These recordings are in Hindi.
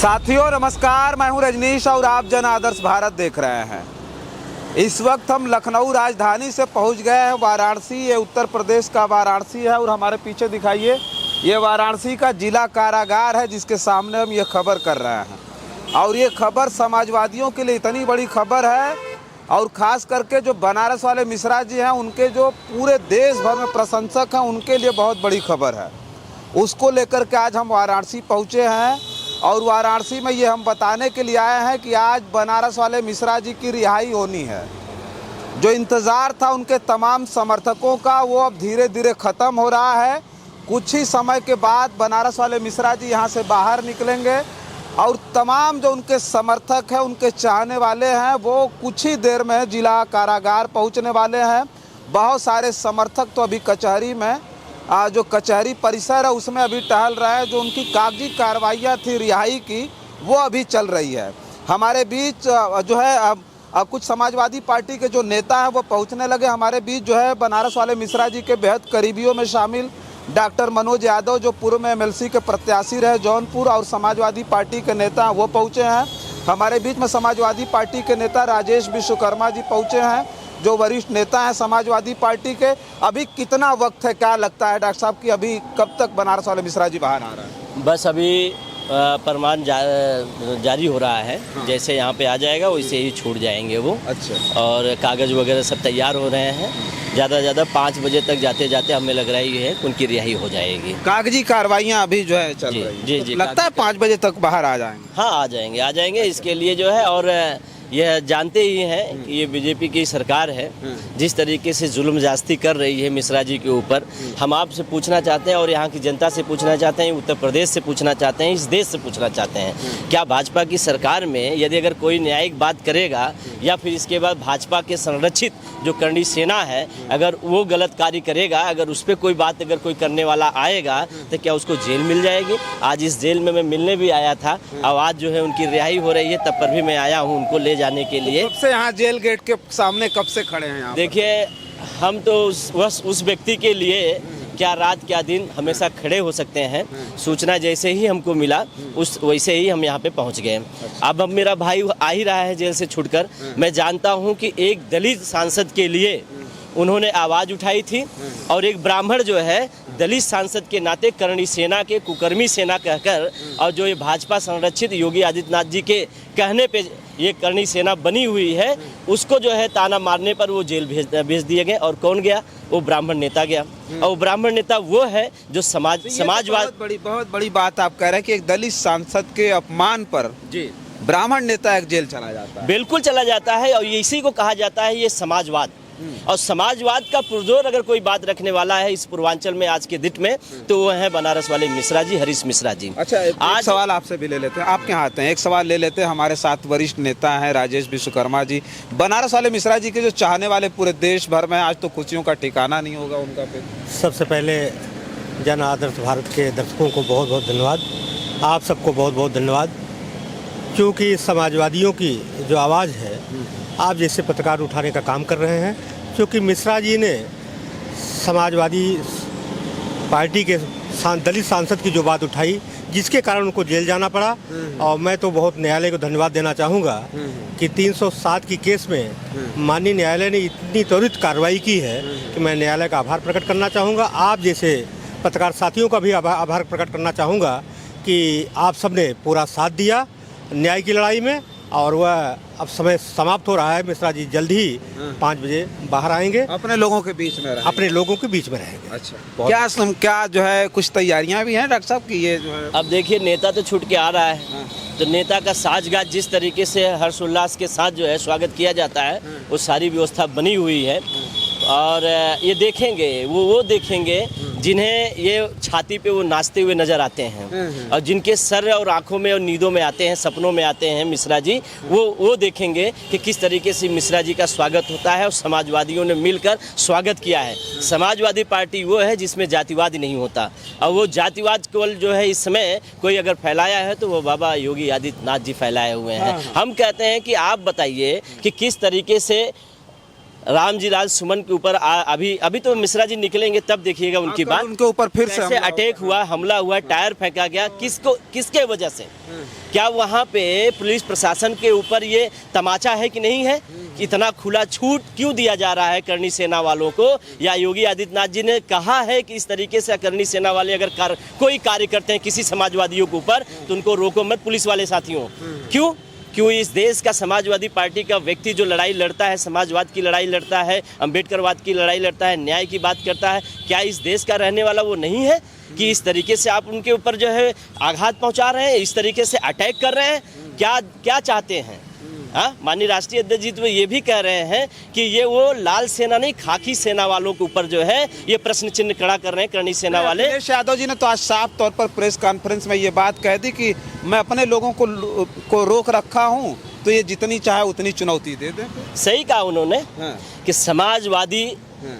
साथियों नमस्कार, मैं हूं रजनीश और आप जन आदर्श भारत देख रहे हैं। इस वक्त हम लखनऊ राजधानी से पहुंच गए हैं वाराणसी। ये उत्तर प्रदेश का वाराणसी है और हमारे पीछे दिखाइए ये वाराणसी का जिला कारागार है जिसके सामने हम ये खबर कर रहे हैं। और ये खबर समाजवादियों के लिए इतनी बड़ी खबर है और ख़ास करके जो बनारस वाले मिश्रा जी हैं उनके जो पूरे देश भर में प्रशंसक हैं उनके लिए बहुत बड़ी खबर है। उसको लेकर के आज हम वाराणसी पहुँचे हैं और वाराणसी में ये हम बताने के लिए आए हैं कि आज बनारस वाले मिश्रा जी की रिहाई होनी है। जो इंतज़ार था उनके तमाम समर्थकों का वो अब धीरे धीरे ख़त्म हो रहा है। कुछ ही समय के बाद बनारस वाले मिश्रा जी यहाँ से बाहर निकलेंगे और तमाम जो उनके समर्थक हैं, उनके चाहने वाले हैं, वो कुछ ही देर में जिला कारागार पहुँचने वाले हैं। बहुत सारे समर्थक तो अभी कचहरी में जो कचहरी परिसर है उसमें अभी टहल रहा है। जो उनकी कागजी कार्रवाइयाँ थी रिहाई की वो अभी चल रही है। हमारे बीच जो है कुछ समाजवादी पार्टी के जो नेता हैं वो पहुंचने लगे। हमारे बीच जो है बनारस वाले मिश्रा जी के बेहद करीबियों में शामिल डॉक्टर मनोज यादव जो पूर्व में एमएलसी के प्रत्याशी रहे जौनपुर और समाजवादी पार्टी के नेता वो पहुँचे हैं। हमारे बीच में समाजवादी पार्टी के नेता राजेश विश्वकर्मा जी पहुँचे हैं जो वरिष्ठ नेता हैं समाजवादी पार्टी के। अभी कितना वक्त है, क्या लगता है डॉक्टर साहब कि अभी कब तक बनारस वाले मिश्रा जी बाहर आ रहा है? बस अभी फरमान जारी हो रहा है। हाँ। जैसे यहाँ पे आ जाएगा वैसे ही छूट जाएंगे वो। अच्छा। और कागज़ वगैरह सब तैयार हो रहे हैं। ज़्यादा से ज़्यादा 5 बजे तक जाते जाते हमें लग रहा है कि उनकी रिहाई हो जाएगी। कागजी कार्रवाइयाँ अभी जो है चल रही है। जी जी, लगता है 5 बजे तक बाहर आ जाएंगे। हाँ आ जाएंगे। इसके लिए जो है और यह जानते ही हैं कि ये बीजेपी की सरकार है। जिस तरीके से जुल्म ज्यादती कर रही है मिश्रा जी के ऊपर, हम आपसे पूछना चाहते हैं और यहाँ की जनता से पूछना चाहते हैं, उत्तर प्रदेश से पूछना चाहते हैं, इस देश से पूछना चाहते हैं, क्या भाजपा की सरकार में यदि अगर कोई न्यायिक बात करेगा या फिर इसके बाद भाजपा के संरक्षित जो करणी सेना है अगर वो गलत कार्य करेगा, अगर उस पर कोई बात अगर कोई करने वाला आएगा तो क्या उसको जेल मिल जाएगी? आज इस जेल में मैं मिलने भी आया था और आज जो है उनकी रिहाई हो रही है, तब पर भी मैं आया हूँ उनको ले जाने के लिए। कब से यहाँ जेल गेट के सामने कब से खड़े हैं यहाँ? देखिए हम तो उस व्यक्ति के लिए क्या रात क्या दिन हमेशा खड़े हो सकते हैं। सूचना जैसे ही हमको मिला वैसे ही हम यहाँ पे पहुँच गए। अब मेरा भाई आ ही रहा है जेल से छूटकर। मैं जानता हूँ कि एक दलित सांसद के लिए उन्होंने आवाज़ उठाई थी और एक ब्राह्मण जो है दलित सांसद के नाते करणी सेना के कुकर्मी सेना कहकर और जो ये भाजपा संरक्षित योगी आदित्यनाथ जी के कहने पे ये करणी सेना बनी हुई है, उसको जो है ताना मारने पर वो जेल भेज दिए गए। और कौन गया? वो ब्राह्मण नेता गया। और वो ब्राह्मण नेता वो है जो समाजवाद बहुत बड़ी बात आप कह रहे हैं कि एक दलित सांसद के अपमान पर जी ब्राह्मण नेता एक जेल चला जाता है। बिल्कुल चला जाता है और इसी को कहा जाता है ये समाजवाद। और समाजवाद का पुरजोर अगर कोई बात रखने वाला है इस पूर्वांचल में आज के दिन में तो वो है बनारस वाले मिश्रा जी, हरीश मिश्रा जी। अच्छा, आज सवाल आपसे भी ले लेते हैं, आपके यहाँ आते हैं, एक सवाल ले लेते हैं। हमारे साथ वरिष्ठ नेता हैं राजेश विश्वकर्मा जी। बनारस वाले मिश्रा जी के जो चाहने वाले पूरे देश भर में, आज तो खुशियों का ठिकाना नहीं होगा उनका पे। सबसे पहले जन आदर्श भारत के दर्शकों को बहुत बहुत धन्यवाद। आप सबको बहुत बहुत धन्यवाद, क्योंकि समाजवादियों की जो आवाज़ है आप जैसे पत्रकार उठाने का काम कर रहे हैं। क्योंकि मिश्रा जी ने समाजवादी पार्टी के दलित सांसद की जो बात उठाई जिसके कारण उनको जेल जाना पड़ा। और मैं तो बहुत न्यायालय को धन्यवाद देना चाहूँगा कि 307 की केस में माननीय न्यायालय ने इतनी त्वरित कार्रवाई की है कि मैं न्यायालय का आभार प्रकट करना चाहूँगा। आप जैसे पत्रकार साथियों का भी आभार प्रकट करना चाहूँगा कि आप सबने पूरा साथ दिया न्याय की लड़ाई में। और वह अब समय समाप्त हो रहा है। मिश्रा जी जल्द ही 5 बजे बाहर आएंगे, अपने लोगों के बीच में रहेंगे। अपने लोगों के बीच में रहेंगे। अच्छा, क्या जो है कुछ तैयारियां भी हैं डॉक्टर साहब की? ये जो है अब देखिए नेता तो छूट के आ रहा है तो नेता का साजगाज जिस तरीके से हर्षोल्लास के साथ जो है स्वागत किया जाता है वो सारी व्यवस्था बनी हुई है। और ये देखेंगे वो देखेंगे जिन्हें ये छाती पे वो नाचते हुए नजर आते हैं और जिनके सर और आंखों में और नींदों में आते हैं, सपनों में आते हैं मिश्रा जी, वो देखेंगे कि किस तरीके से मिश्रा जी का स्वागत होता है। और समाजवादियों ने मिलकर स्वागत किया है। समाजवादी पार्टी वो है जिसमें जातिवाद नहीं होता और वो जातिवाद केवल जो है इस समय कोई अगर फैलाया है तो वो बाबा योगी आदित्यनाथ जी फैलाए हुए हैं। हम कहते हैं कि आप बताइए कि किस तरीके से रामजी लाल सुमन के ऊपर अभी तो मिश्रा जी निकलेंगे तब देखिएगा उनकी बात। उनके ऊपर फिर से कैसे अटैक हुआ, हमला हुआ, टायर फेंका गया, किसके वजह से? क्या वहाँ पे पुलिस प्रशासन के ऊपर ये तमाचा है कि नहीं है? इतना खुला छूट क्यों दिया जा रहा है करनी सेना वालों को? या योगी आदित्यनाथ जी ने कहा है कि इस तरीके से करनी सेना वाले अगर कोई कार्य करते हैं किसी समाजवादियों के ऊपर तो उनको रोको मत पुलिस वाले साथियों? क्यों इस देश का समाजवादी पार्टी का व्यक्ति जो लड़ाई लड़ता है, समाजवाद की लड़ाई लड़ता है, अंबेडकरवाद की लड़ाई लड़ता है, न्याय की बात करता है, क्या इस देश का रहने वाला वो नहीं है कि इस तरीके से आप उनके ऊपर जो है आघात पहुंचा रहे हैं, इस तरीके से अटैक कर रहे हैं? क्या चाहते हैं? माननीय राष्ट्रीय अध्यक्ष जी तो ये भी कह रहे हैं कि ये वो लाल सेना नहीं खाकी सेना वालों के ऊपर जो है ये प्रश्न चिन्ह खड़ा कर रहे हैं करनी सेना वाले। अखिलेश यादव जी ने तो आज साफ तौर पर प्रेस कॉन्फ्रेंस में ये बात कह दी कि मैं अपने लोगों को रोक रखा हूं, तो ये जितनी चाहे उतनी चुनौती दे दे। सही कहा उन्होंने कि समाजवादी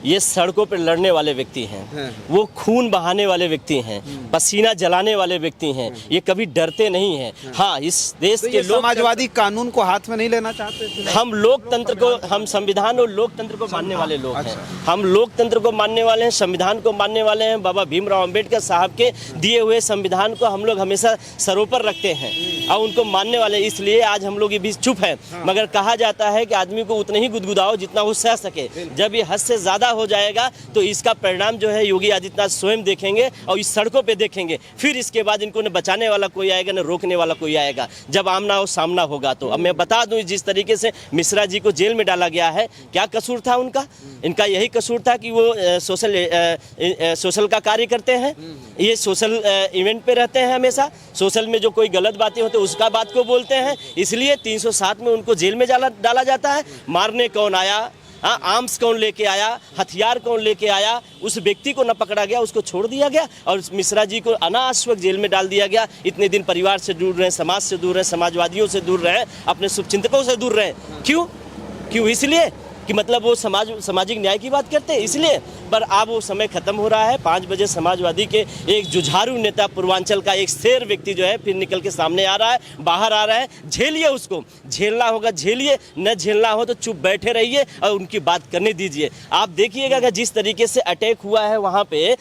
ये सड़कों पर लड़ने वाले व्यक्ति हैं, वो खून बहाने वाले व्यक्ति हैं, पसीना जलाने वाले व्यक्ति हैं, ये कभी डरते नहीं हैं। हाँ, इस देश तो के लोग समाजवादी कानून को हाथ में नहीं लेना चाहते थे। हम लोकतंत्र को, हम संविधान और लोकतंत्र को मानने वाले लोग हैं। हम लोकतंत्र को मानने वाले हैं, संविधान को मानने वाले हैं। बाबा भीमराव अंबेडकर साहब के दिए हुए संविधान को हम लोग हमेशा सरोपर रखते हैं और उनको मानने वाले, इसलिए आज हम लोग ये भी चुप हैं। मगर कहा जाता है कि आदमी को उतना ही गुदगुदाओ जितना वो सह सके। जब ये हद से ज्यादा हो जाएगा तो इसका परिणाम जो है योगी आदित्यनाथ स्वयं देखेंगे और इस सड़कों पे देखेंगे। फिर इसके बाद इनको न बचाने वाला कोई आएगा न रोकने वाला कोई आएगा, जब आमना हो सामना होगा। तो अब मैं बता दूं, जिस तरीके से मिश्रा जी को जेल में डाला गया है, क्या कसूर था उनका? इनका यही कसूर था कि वो सोशल का कार्य करते हैं, ये सोशल इवेंट पे रहते हैं, हमेशा सोशल में जो कोई गलत बातें होती है उसका बात को बोलते हैं, इसलिए 307 में उनको जेल में डाला जाता है। मारने कौन आया, आर्म्स कौन लेके आया, हथियार कौन लेके आया, उस व्यक्ति को न पकड़ा गया, उसको छोड़ दिया गया और मिश्रा जी को अनावश्यक जेल में डाल दिया गया। इतने दिन परिवार से दूर रहे, समाज से दूर रहे, समाजवादियों से दूर रहे, अपने शुभचिंतकों से दूर रहे। क्यों? इसलिए कि मतलब वो सामाजिक न्याय की बात करते हैं, इसलिए। पर अब वो समय खत्म हो रहा है। 5 बजे समाजवादी के एक जुझारू नेता, पूर्वांचल का एक शेर व्यक्ति जो है फिर निकल के सामने आ रहा है, बाहर आ रहा है। झेलिए, उसको झेलना होगा झेलिए, न झेलना हो तो चुप बैठे रहिए और उनकी बात करने दीजिए। आप देखिएगा कि जिस तरीके से अटैक हुआ है वहाँ पे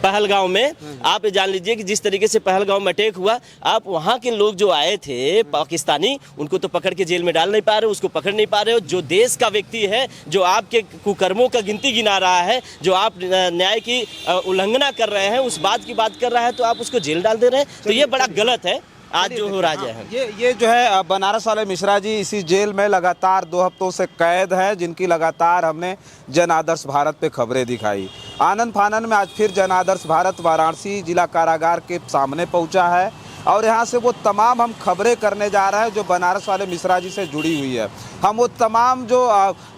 पहलगांव में, आप जान लीजिए कि जिस तरीके से पहलगांव में अटैक हुआ, आप वहाँ के लोग जो आए थे पाकिस्तानी, उनको तो पकड़ के जेल में डाल नहीं पा रहे हो, उसको पकड़ नहीं पा रहे हो। जो देश का व्यक्ति है, जो आपके कुकर्मों का गिनती गिना रहा है, जो आप न्याय की उल्लंघना कर रहे हैं, उस बात की बात कर रहा है, तो आप उसको जेल डाल दे रहे हैं। तो ये बड़ा गलत है आज जो हो रहा है। ये जो है बनारस वाले मिश्रा जी इसी जेल में लगातार 2 हफ्तों से कैद है, जिनकी लगातार हमने जन आदर्श भारत पे खबरें दिखाई। आनंद फानन में आज फिर जन आदर्श भारत वाराणसी जिला कारागार के सामने पहुंचा है और यहाँ से वो तमाम हम खबरें करने जा रहे हैं जो बनारस वाले मिश्रा जी से जुड़ी हुई है। हम वो तमाम जो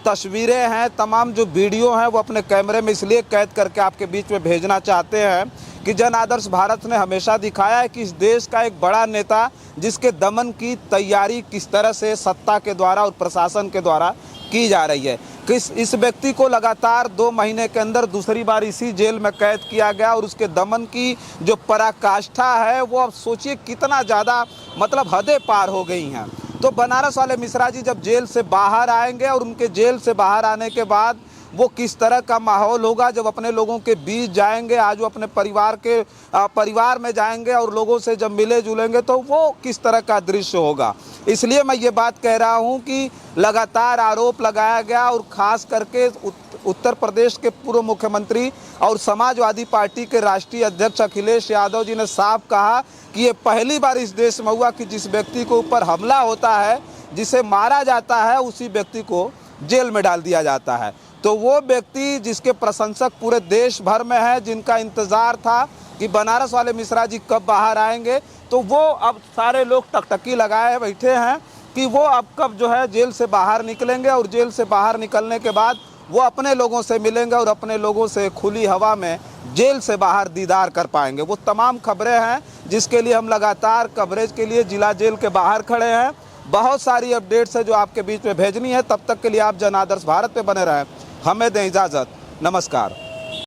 तस्वीरें हैं, तमाम जो वीडियो हैं, वो अपने कैमरे में इसलिए कैद करके आपके बीच में भेजना चाहते हैं कि जन आदर्श भारत ने हमेशा दिखाया है कि इस देश का एक बड़ा नेता जिसके दमन की तैयारी किस तरह से सत्ता के द्वारा और प्रशासन के द्वारा की जा रही है। किस इस व्यक्ति को लगातार 2 महीने के अंदर दूसरी बार इसी जेल में कैद किया गया और उसके दमन की जो पराकाष्ठा है वो अब सोचिए कितना ज़्यादा मतलब हदें पार हो गई हैं। तो बनारस वाले मिश्रा जी जब जेल से बाहर आएंगे और उनके जेल से बाहर आने के बाद वो किस तरह का माहौल होगा जब अपने लोगों के बीच जाएंगे, आज वो अपने परिवार में जाएंगे और लोगों से जब मिले जुलेंगे तो वो किस तरह का दृश्य होगा। इसलिए मैं ये बात कह रहा हूँ कि लगातार आरोप लगाया गया और ख़ास करके उत्तर प्रदेश के पूर्व मुख्यमंत्री और समाजवादी पार्टी के राष्ट्रीय अध्यक्ष अखिलेश यादव जी ने साफ कहा कि ये पहली बार इस देश में हुआ कि जिस व्यक्ति के ऊपर हमला होता है, जिसे मारा जाता है, उसी व्यक्ति को जेल में डाल दिया जाता है। तो वो व्यक्ति जिसके प्रशंसक पूरे देश भर में है, जिनका इंतज़ार था कि बनारस वाले मिश्रा जी कब बाहर आएंगे, तो वो अब सारे लोग टकटकी लगाए बैठे हैं कि वो अब कब जो है जेल से बाहर निकलेंगे और जेल से बाहर निकलने के बाद वो अपने लोगों से मिलेंगे और अपने लोगों से खुली हवा में जेल से बाहर दीदार कर पाएंगे। वो तमाम खबरें हैं जिसके लिए हम लगातार कवरेज के लिए जिला जेल के बाहर खड़े हैं। बहुत सारी अपडेट्स है जो आपके बीच में भेजनी है। तब तक के लिए आप जन आदर्श भारत पे बने रहें। हमें दें इजाज़त। नमस्कार।